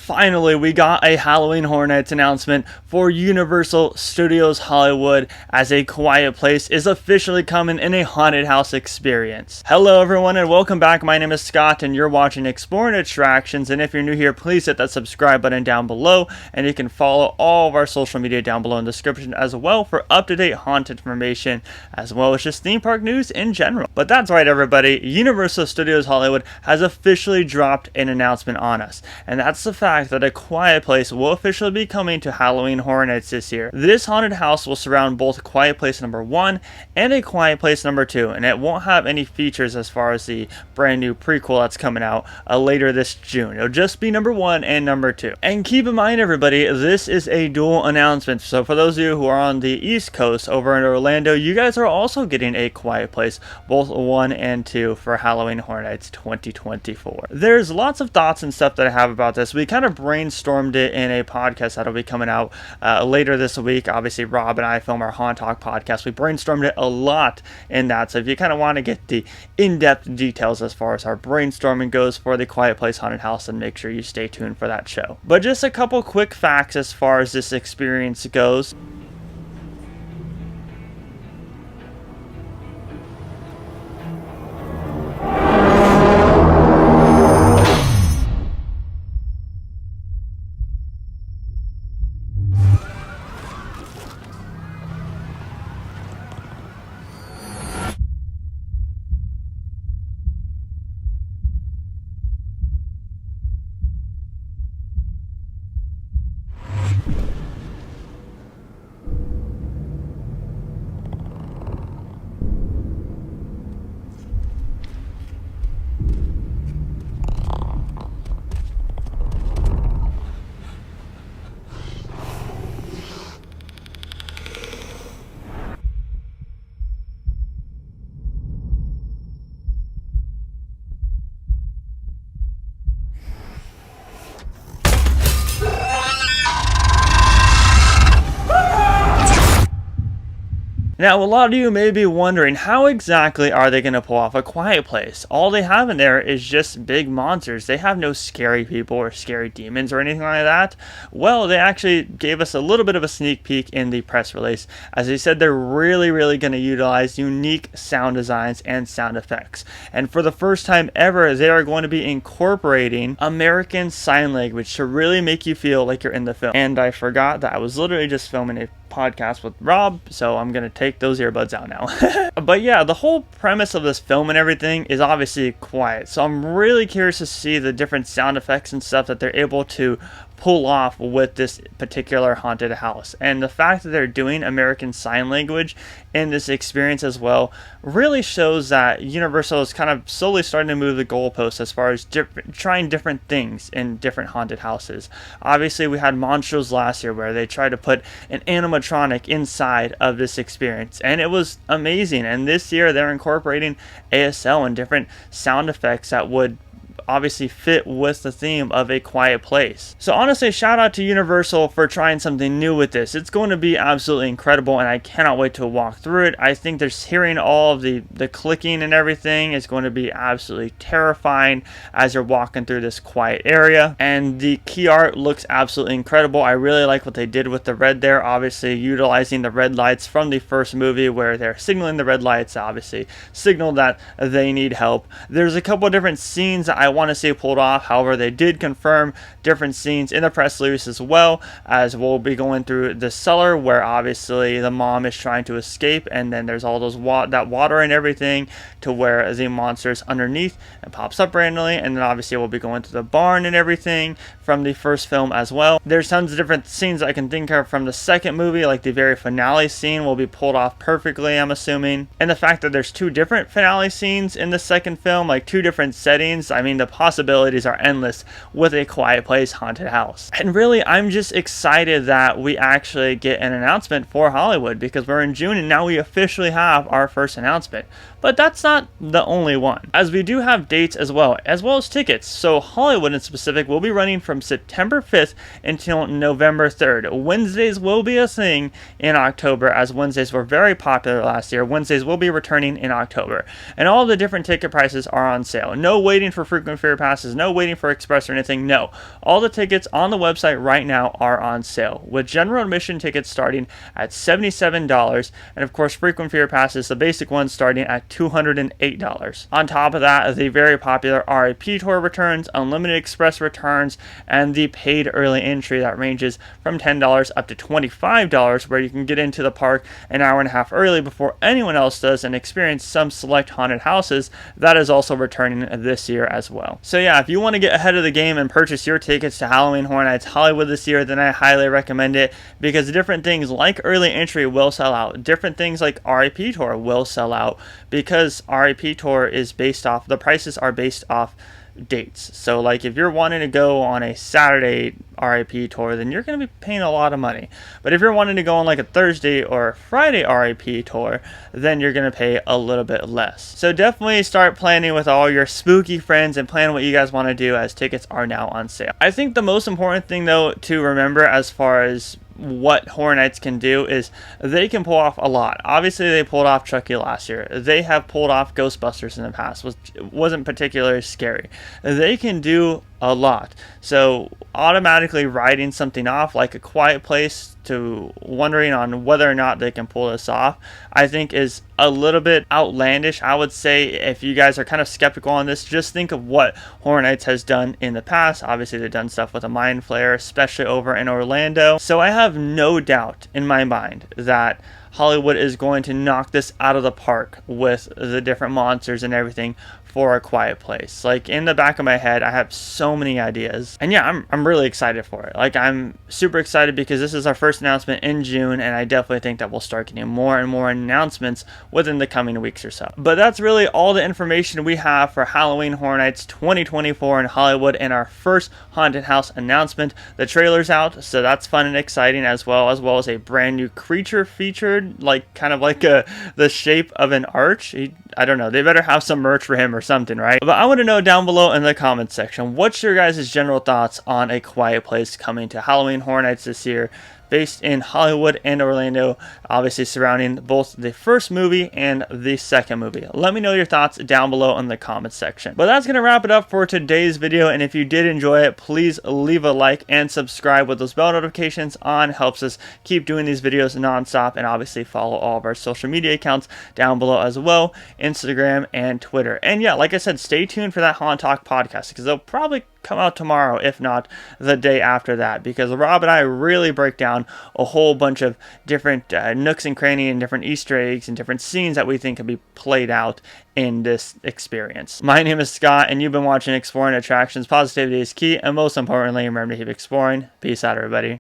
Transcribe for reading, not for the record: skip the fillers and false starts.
Finally, we got a Halloween Horror Nights announcement for Universal Studios Hollywood, as A Quiet Place is officially coming in a haunted house experience. Hello everyone and welcome back. My name is Scott and you're watching Exploring Attractions, and if you're new here, please hit that subscribe button down below, and you can follow all of our social media down below in the description as well for up-to-date haunted information, as well as just theme park news in general. But that's right everybody, Universal Studios Hollywood has officially dropped an announcement on us, and that's the fact that A Quiet Place will officially be coming to Halloween Horror Nights this year. This haunted house will surround both A Quiet Place number 1 and A Quiet Place number 2, and it won't have any features as far as the brand new prequel that's coming out later this June. It'll just be number 1 and number 2. And keep in mind everybody, this is a dual announcement, so for those of you who are on the East Coast over in Orlando, you guys are also getting A Quiet Place, both 1 and 2 for Halloween Horror Nights 2024. There's lots of thoughts and stuff that I have about this. We kind of brainstormed it in a podcast that'll be coming out later this week. Obviously Rob and I film our Haunt Talk podcast. We brainstormed it a lot in that, so if you kind of want to get the in-depth details as far as our brainstorming goes for the Quiet Place Haunted House, then make sure you stay tuned for that show. But just a couple quick facts as far as this experience goes. Now, a lot of you may be wondering, how exactly are they going to pull off A Quiet Place? All they have in there is just big monsters. They have no scary people or scary demons or anything like that. Well, they actually gave us a little bit of a sneak peek in the press release, as they said they're really going to utilize unique sound designs and sound effects. And for the first time ever, they are going to be incorporating American Sign Language to really make you feel like you're in the film. And I forgot that I was literally just filming a podcast with Rob, so I'm gonna take those earbuds out now. But yeah, the whole premise of this film and everything is obviously quiet, so I'm really curious to see the different sound effects and stuff that they're able to pull off with this particular haunted house. And the fact that they're doing American Sign Language in this experience as well really shows that Universal is kind of slowly starting to move the goalposts as far as trying different things in different haunted houses. Obviously we had Monsters last year where they tried to put an animatronic inside of this experience, and it was amazing. And this year they're incorporating ASL and different sound effects that would obviously fit with the theme of A Quiet Place. So honestly, shout out to Universal for trying something new with this. It's going to be absolutely incredible, and I cannot wait to walk through it. I think there's hearing all of the clicking and everything is going to be absolutely terrifying as you're walking through this quiet area. And the key art looks absolutely incredible. I really like what they did with the red there, obviously utilizing the red lights from the first movie where they're signaling the red lights, obviously signal that they need help. There's a couple of different scenes that I want to see pulled off. However, they did confirm different scenes in the press release as well, as we'll be going through the cellar where obviously the mom is trying to escape, and then there's all those that water and everything to where the monster's underneath and pops up randomly. And then obviously we'll be going to the barn and everything from the first film as well. There's tons of different scenes I can think of from the second movie, like the very finale scene will be pulled off perfectly, I'm assuming. And the fact that there's 2 different finale scenes in the second film, like 2 different settings, I mean the possibilities are endless with A Quiet Place haunted house. And really, I'm just excited that we actually get an announcement for Hollywood, because we're in June and now we officially have our first announcement. But that's not the only one, as we do have dates as well as tickets. So Hollywood in specific will be running from September 5th until November 3rd. Wednesdays will be a thing in October, as Wednesdays were very popular last year. Wednesdays will be returning in October, and all the different ticket prices are on sale. No waiting for frequent frequent fear passes, no waiting for express or anything. No, all the tickets on the website right now are on sale, with general admission tickets starting at $77, and of course frequent fear passes, the basic ones, starting at $208. On top of that, the very popular RIP tour returns, unlimited express returns, and the paid early entry that ranges from $10 up to $25, where you can get into the park an hour and a half early before anyone else does and experience some select haunted houses. That is also returning this year as well. So yeah, if you want to get ahead of the game and purchase your tickets to Halloween Horror Nights Hollywood this year, then I highly recommend it, because different things like early entry will sell out. Different things like RIP tour will sell out, because RIP tour is based off, the prices are based off dates. So like if you're wanting to go on a Saturday RIP tour, then you're going to be paying a lot of money. But if you're wanting to go on like a Thursday or Friday RIP tour, then you're going to pay a little bit less. So definitely start planning with all your spooky friends and plan what you guys want to do, as tickets are now on sale. I think the most important thing though to remember as far as what Horror Nights can do is they can pull off a lot. Obviously they pulled off Chucky last year. They have pulled off Ghostbusters in the past, which wasn't particularly scary. They can do a lot. So automatically writing something off like A Quiet Place to wondering on whether or not they can pull this off, I think is a little bit outlandish. I would say if you guys are kind of skeptical on this, just think of what Horror Nights has done in the past. Obviously they've done stuff with a Mind Flayer, especially over in Orlando. So I have no doubt in my mind that Hollywood is going to knock this out of the park with the different monsters and everything for A Quiet Place. Like in the back of my head, I have so many ideas, and yeah, I'm really excited for it. Like I'm super excited because this is our first announcement in June, and I definitely think that we'll start getting more and more announcements within the coming weeks or so. But that's really all the information we have for Halloween Horror Nights 2024 in Hollywood, and our first haunted house announcement. The trailer's out, so that's fun and exciting, as well as a brand new creature featured, like kind of like the shape of an arch. I don't know, they better have some merch for him or something, right? But I want to know down below in the comments section, what's your guys' general thoughts on A Quiet Place coming to Halloween Horror Nights this year, based in Hollywood and Orlando, obviously surrounding both the first movie and the second movie. Let me know your thoughts down below in the comments section. But that's going to wrap it up for today's video, and if you did enjoy it, please leave a like and subscribe with those bell notifications on. Helps us keep doing these videos nonstop, and obviously follow all of our social media accounts down below as well, Instagram and Twitter. And yeah, like I said, stay tuned for that Haunt Talk podcast, because they'll probably come out tomorrow, if not the day after that, because Rob and I really break down a whole bunch of different nooks and crannies and different Easter eggs and different scenes that we think can be played out in this experience. My name is Scott, and you've been watching Exploring Attractions. Positivity is key, and most importantly, remember to keep exploring. Peace out, everybody.